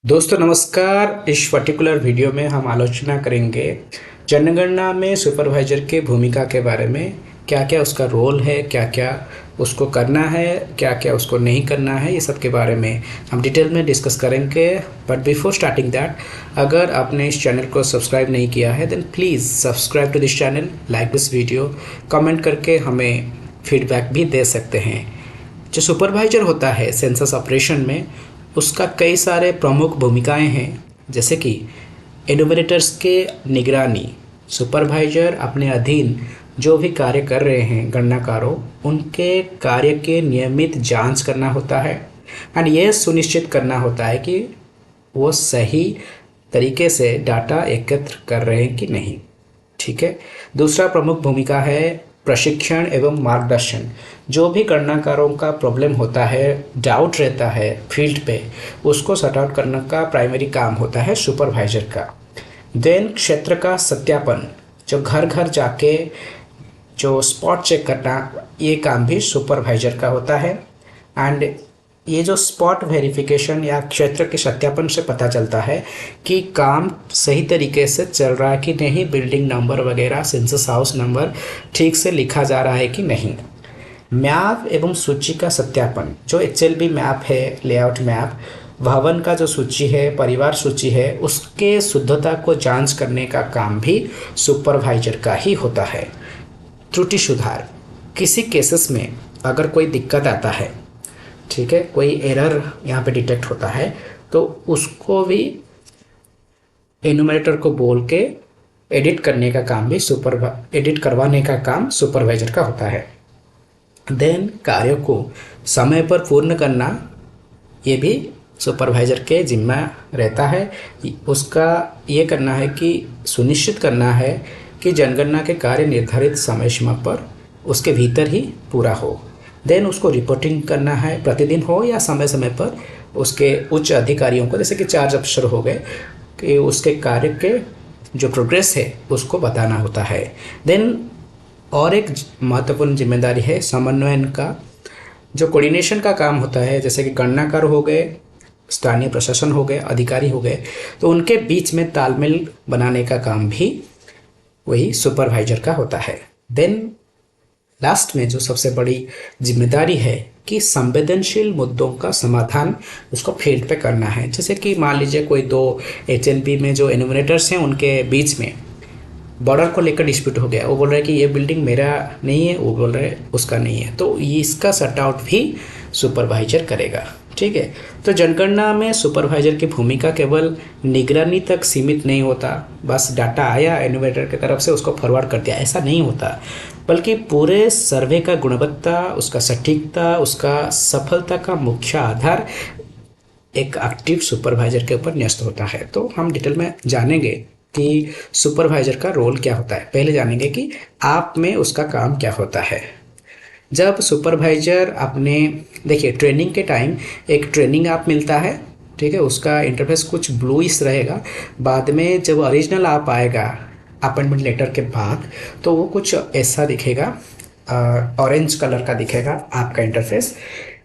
दोस्तों नमस्कार। इस पर्टिकुलर वीडियो में हम आलोचना करेंगे जनगणना में सुपरवाइजर के भूमिका के बारे में। क्या क्या उसका रोल है, क्या क्या उसको करना है, क्या क्या उसको नहीं करना है, ये सब के बारे में हम डिटेल में डिस्कस करेंगे। बट बिफोर स्टार्टिंग दैट, अगर आपने इस चैनल को सब्सक्राइब नहीं किया है then please subscribe to this channel, like this video, comment करके हमें फीडबैक भी दे सकते हैं। जो सुपरवाइजर होता है सेंसस ऑपरेशन में, उसका कई सारे प्रमुख भूमिकाएं हैं, जैसे कि एनुमरेटर्स के निगरानी। सुपरवाइजर अपने अधीन जो भी कार्य कर रहे हैं गणनाकारों, उनके कार्य के नियमित जांच करना होता है एंड यह सुनिश्चित करना होता है कि वो सही तरीके से डाटा एकत्र कर रहे हैं कि नहीं। ठीक है। दूसरा प्रमुख भूमिका है प्रशिक्षण एवं मार्गदर्शन। जो भी गणनाकारों का प्रॉब्लम होता है, डाउट रहता है फील्ड पे, उसको सॉर्ट आउट करने का प्राइमरी काम होता है सुपरवाइजर का। देन क्षेत्र का सत्यापन, जो घर घर जाके जो स्पॉट चेक करना, ये काम भी सुपरवाइजर का होता है। एंड ये जो स्पॉट वेरिफिकेशन या क्षेत्र के सत्यापन से पता चलता है कि काम सही तरीके से चल रहा है कि नहीं, बिल्डिंग नंबर वगैरह, सेंसस हाउस नंबर ठीक से लिखा जा रहा है कि नहीं। मैप एवं सूची का सत्यापन, जो एक्सएलबी मैप है, लेआउट मैप, भवन का जो सूची है, परिवार सूची है, उसके शुद्धता को जांच करने का काम भी सुपरवाइजर का ही होता है। त्रुटि सुधार, किसी केसेस में अगर कोई दिक्कत आता है, ठीक है, कोई एरर यहाँ पे डिटेक्ट होता है, तो उसको भी एनुमरेटर को बोल के एडिट करने का काम भी एडिट करवाने का काम सुपरवाइजर का होता है। देन कार्यों को समय पर पूर्ण करना, ये भी सुपरवाइजर के जिम्मा रहता है। उसका ये करना है कि सुनिश्चित करना है कि जनगणना के कार्य निर्धारित समय सीमा पर उसके भीतर ही पूरा हो। देन उसको रिपोर्टिंग करना है, प्रतिदिन हो या समय समय पर उसके उच्च अधिकारियों को, जैसे कि चार्ज अफसर हो गए, कि उसके कार्य के जो प्रोग्रेस है उसको बताना होता है। देन और एक महत्वपूर्ण जिम्मेदारी है समन्वयन का, जो कोऑर्डिनेशन का काम होता है, जैसे कि गणनाकार हो गए, स्थानीय प्रशासन हो गए, अधिकारी हो गए, तो उनके बीच में तालमेल बनाने का काम भी वही सुपरवाइजर का होता है। देन लास्ट में जो सबसे बड़ी जिम्मेदारी है कि संवेदनशील मुद्दों का समाधान उसको फील्ड पे करना है। जैसे कि मान लीजिए कोई दो एचएलपी में जो एनुमरेटर्स हैं, उनके बीच में बॉर्डर को लेकर डिस्प्यूट हो गया, वो बोल रहे हैं कि ये बिल्डिंग मेरा नहीं है, वो बोल रहे हैं उसका नहीं है, तो इसका सॉर्ट आउट भी सुपरवाइजर करेगा। ठीक है। तो जनगणना में सुपरवाइजर की भूमिका केवल निगरानी तक सीमित नहीं होता, बस डाटा आया एनुमरेटर की तरफ से, उसको फॉरवर्ड कर दिया, ऐसा नहीं होता, बल्कि पूरे सर्वे का गुणवत्ता, उसका सटीकता, उसका सफलता का मुख्य आधार एक एक्टिव सुपरवाइजर के ऊपर न्यस्त होता है। तो हम डिटेल में जानेंगे कि सुपरवाइजर का रोल क्या होता है। पहले जानेंगे कि आप में उसका काम क्या होता है। जब सुपरवाइजर अपने, देखिए ट्रेनिंग के टाइम एक ट्रेनिंग ऐप मिलता है, ठीक है, उसका इंटरफेस कुछ ब्लूइश रहेगा। बाद में जब ओरिजिनल ऐप आएगा अपॉइंटमेंट लेटर के बाद, तो वो कुछ ऐसा दिखेगा, ऑरेंज कलर का दिखेगा आपका इंटरफेस।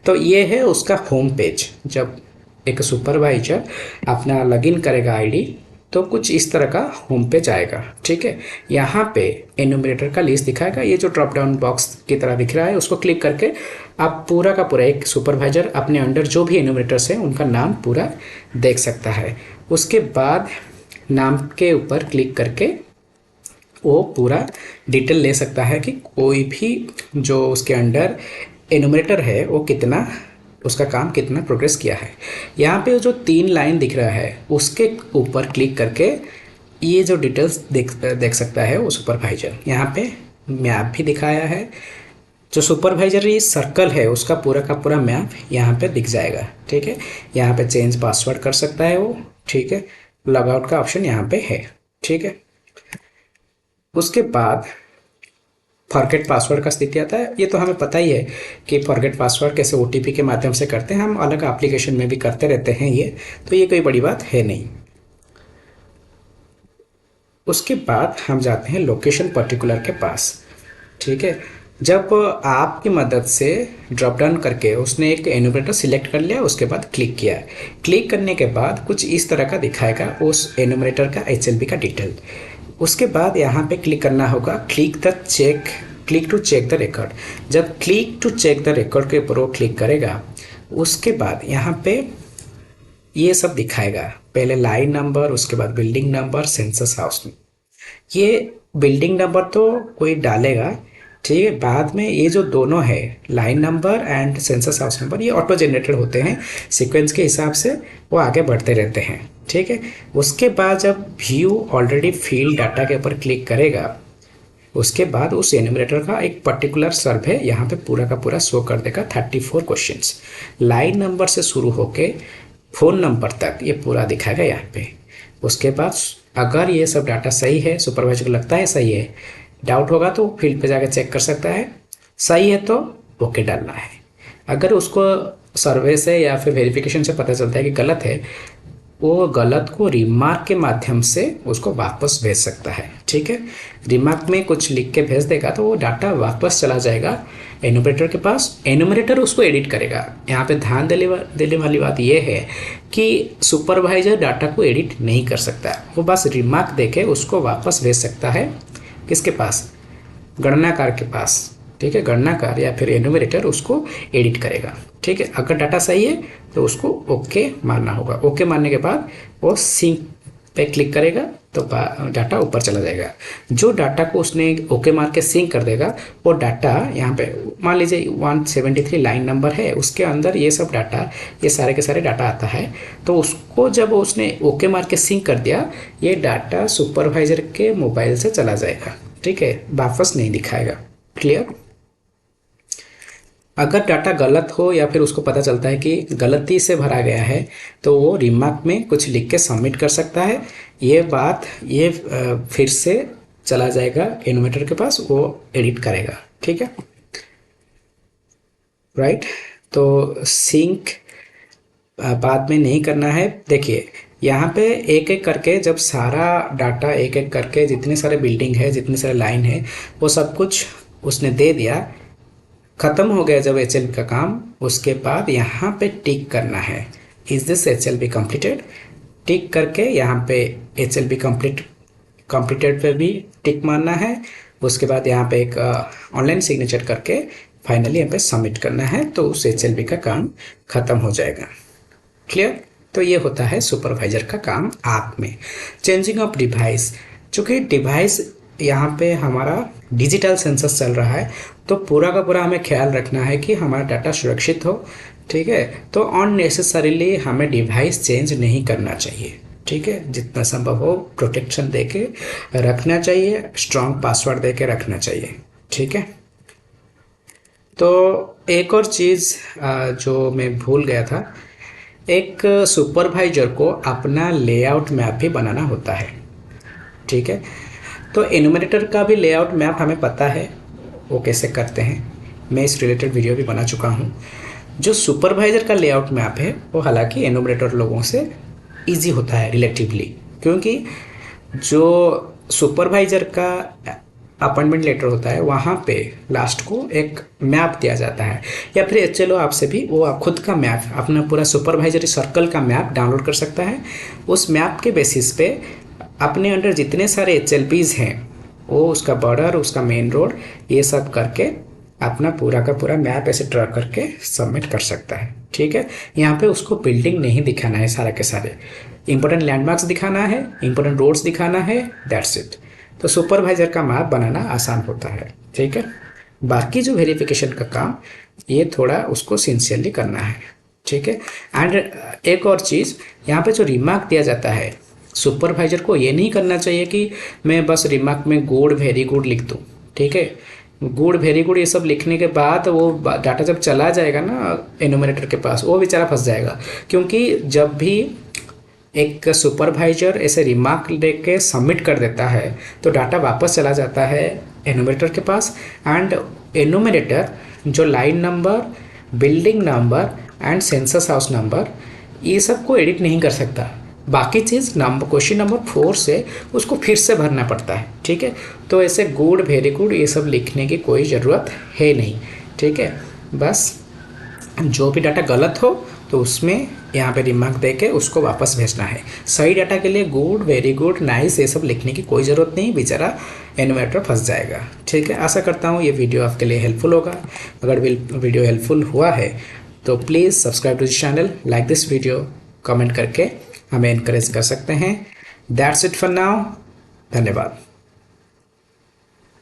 तो ये है उसका होम पेज। जब एक सुपरवाइजर अपना लॉगिन करेगा आईडी, तो कुछ इस तरह का होम पेज आएगा। ठीक है। यहाँ पे एनुमरेटर का लिस्ट दिखाएगा, ये जो ड्रॉप डाउन बॉक्स की तरह दिख रहा है, उसको क्लिक करके आप पूरा का पूरा एक सुपरवाइजर अपने अंडर जो भी एनुमरेटर्स हैं उनका नाम पूरा देख सकता है। उसके बाद नाम के ऊपर क्लिक करके वो पूरा डिटेल ले सकता है कि कोई भी जो उसके अंडर एनुमरेटर है वो कितना, उसका काम कितना प्रोग्रेस किया है। यहाँ पे जो 3 लाइन दिख रहा है उसके ऊपर क्लिक करके ये जो डिटेल्स देख सकता है वो सुपरवाइजर। यहाँ पे मैप भी दिखाया है, जो सुपरवाइजर ये सर्कल है उसका पूरा का पूरा मैप यहाँ पे दिख जाएगा। ठीक है। यहाँ पे चेंज पासवर्ड कर सकता है वो। ठीक है। लॉगआउट का ऑप्शन यहाँ पे है। ठीक है। उसके बाद फॉरगेट पासवर्ड का स्थिति आता है। ये तो हमें पता ही है कि फॉरगेट पासवर्ड कैसे ओटीपी के माध्यम से करते हैं, हम अलग एप्लीकेशन में भी करते रहते हैं ये, तो ये कोई बड़ी बात है नहीं। उसके बाद हम जाते हैं लोकेशन पर्टिकुलर के पास। ठीक है। जब आपकी मदद से ड्रॉप डाउन करके उसने एक एनुमरेटर सिलेक्ट कर लिया, उसके बाद क्लिक किया। क्लिक करने के बाद कुछ इस तरह का दिखाएगा उस एनुमरेटर का HLB का डिटेल। उसके बाद यहाँ पे क्लिक करना होगा click to check the record. जब click to check the record के ऊपर वो क्लिक करेगा, उसके बाद यहाँ पे ये सब दिखाएगा, पहले लाइन नंबर, उसके बाद बिल्डिंग नंबर, सेंसस हाउस। ये बिल्डिंग नंबर तो कोई डालेगा, ठीक है। बाद में ये जो दोनों है, line number and census house number, ये ऑटो जनरेटेड होते हैं सीक्वेंस के हिसाब से, वो आगे बढ़ते रहते हैं, ठीक है। उसके बाद जब व्यू ऑलरेडी फील्ड डाटा के ऊपर क्लिक करेगा, उसके बाद उस एन्यूमरेटर का एक पर्टिकुलर सर्वे यहाँ पे पूरा का पूरा शो कर देगा। 34 क्वेश्चंस लाइन नंबर से शुरू होके फ़ोन नंबर तक ये पूरा दिखाएगा यहाँ पे। उसके बाद अगर ये सब डाटा सही है, सुपरवाइजर को लगता है सही है, डाउट होगा तो फील्ड पे जाकर चेक कर सकता है, सही है तो ओके डालना है। अगर उसको सर्वे से या फिर वेरिफिकेशन से पता चलता है कि गलत है, वो गलत को रिमार्क के माध्यम से उसको वापस भेज सकता है, ठीक है। रिमार्क में कुछ लिख के भेज देगा तो वो डाटा वापस चला जाएगा एनुमरेटर के पास। एनुमरेटर उसको एडिट करेगा। यहाँ पे ध्यान देने वाली बात यह है कि सुपरवाइजर डाटा को एडिट नहीं कर सकता, वो बस रिमार्क देके उसको वापस भेज सकता है। किसके पास? गणनाकार के पास, ठीक है। गणनाकार या फिर एनुमरेटर उसको एडिट करेगा, ठीक है। अगर डाटा सही है तो उसको ओके मानना होगा। ओके मानने के बाद वो सिंक पे क्लिक करेगा तो डाटा ऊपर चला जाएगा। जो डाटा को उसने ओके मार के सिंक कर देगा, वो डाटा यहाँ पे मान लीजिए 173 लाइन नंबर है, उसके अंदर ये सब डाटा, ये सारे के सारे डाटा आता है। तो उसको जब उसने ओके मार के सिंक कर दिया, ये डाटा सुपरवाइजर के मोबाइल से चला जाएगा, ठीक है, वापस नहीं दिखाएगा। क्लियर? अगर डाटा गलत हो या फिर उसको पता चलता है कि गलती से भरा गया है, तो वो रिमार्क में कुछ लिख के सबमिट कर सकता है। ये फिर से चला जाएगा एनुमरेटर के पास, वो एडिट करेगा, ठीक है, राइट। तो सिंक बाद में नहीं करना है। देखिए यहाँ पे एक एक करके जब सारा डाटा एक एक करके जितने सारे बिल्डिंग है, जितने सारे लाइन है, वो सब कुछ उसने दे दिया, ख़त्म हो गया जब HLB का काम। उसके बाद यहाँ पे टिक करना है, इज़ दिस HLB कंप्लीटेड। टिक करके यहाँ पे HLB कंप्लीटेड पे भी टिक मारना है। उसके बाद यहाँ पे एक ऑनलाइन सिग्नेचर करके फाइनली यहाँ पे सबमिट करना है, तो उस HLB का काम ख़त्म हो जाएगा। क्लियर? तो ये होता है सुपरवाइजर का काम आप में। चेंजिंग ऑफ डिवाइस, चूँकि डिवाइस यहाँ पे हमारा डिजिटल सेंसस चल रहा है, तो पूरा का पूरा हमें ख्याल रखना है कि हमारा डाटा सुरक्षित हो, ठीक है। तो अननेसेसरीली हमें डिवाइस चेंज नहीं करना चाहिए, ठीक है। जितना संभव हो प्रोटेक्शन देके रखना चाहिए, स्ट्रॉन्ग पासवर्ड देके रखना चाहिए, ठीक है। तो एक और चीज़ जो मैं भूल गया था, एक सुपरवाइजर को अपना लेआउट मैप भी बनाना होता है, ठीक है। तो एनुमरेटर का भी लेआउट मैप हमें पता है वो कैसे करते हैं, मैं इस रिलेटेड वीडियो भी बना चुका हूँ। जो सुपरवाइजर का लेआउट मैप है वो हालांकि एनुमरेटर लोगों से इजी होता है रिलेटिवली, क्योंकि जो सुपरवाइजर का अपॉइंटमेंट लेटर होता है वहाँ पे लास्ट को एक मैप दिया जाता है, या फिर चलो आपसे भी वो आप खुद का मैप, अपना पूरा सुपरवाइजरी सर्कल का मैप डाउनलोड कर सकता है। उस मैप के बेसिस पे अपने अंडर जितने सारे HLBs हैं, वो उसका बॉर्डर, उसका मेन रोड, ये सब करके अपना पूरा का पूरा मैप ऐसे ड्रा करके सबमिट कर सकता है, ठीक है। यहाँ पे उसको बिल्डिंग नहीं दिखाना है, सारा के सारे इंपॉर्टेंट लैंडमार्क्स दिखाना है, इंपॉर्टेंट रोड्स दिखाना है, दैट्स इट। तो सुपरवाइजर का मैप बनाना आसान होता है, ठीक है। बाकी जो वेरिफिकेशन का काम, ये थोड़ा उसको सिंसियरली करना है, ठीक है। एंड एक और चीज़, यहाँ पे जो रिमार्क दिया जाता है, सुपरवाइजर को ये नहीं करना चाहिए कि मैं बस रिमार्क में गुड, वेरी गुड लिख दूँ, ठीक है। गुड, वेरी गुड ये सब लिखने के बाद वो डाटा जब चला जाएगा ना एनुमरेटर के पास, वो बेचारा फंस जाएगा। क्योंकि जब भी एक सुपरवाइजर ऐसे रिमार्क लेके सबमिट कर देता है तो डाटा वापस चला जाता है एनुमरेटर के पास, एंड एनुमरेटर जो line number, building number and census house number, ये सब को एडिट नहीं कर सकता। बाकी चीज़ क्वेश्चन नंबर 4 से उसको फिर से भरना पड़ता है, ठीक है। तो ऐसे गुड, वेरी गुड ये सब लिखने की कोई ज़रूरत है नहीं, ठीक है। बस जो भी डाटा गलत हो तो उसमें यहाँ पे रिमार्क दे के उसको वापस भेजना है। सही डाटा के लिए गुड, वेरी गुड, नाइस ये सब लिखने की कोई ज़रूरत नहीं, बेचारा एनुमेरेटर फंस जाएगा, ठीक है। आशा करता हूँ ये वीडियो आपके लिए हेल्पफुल होगा। अगर वीडियो हेल्पफुल हुआ है तो please subscribe to this channel, like this video, comment करके हमें इनकरेज कर सकते हैं। That's it for now. धन्यवाद।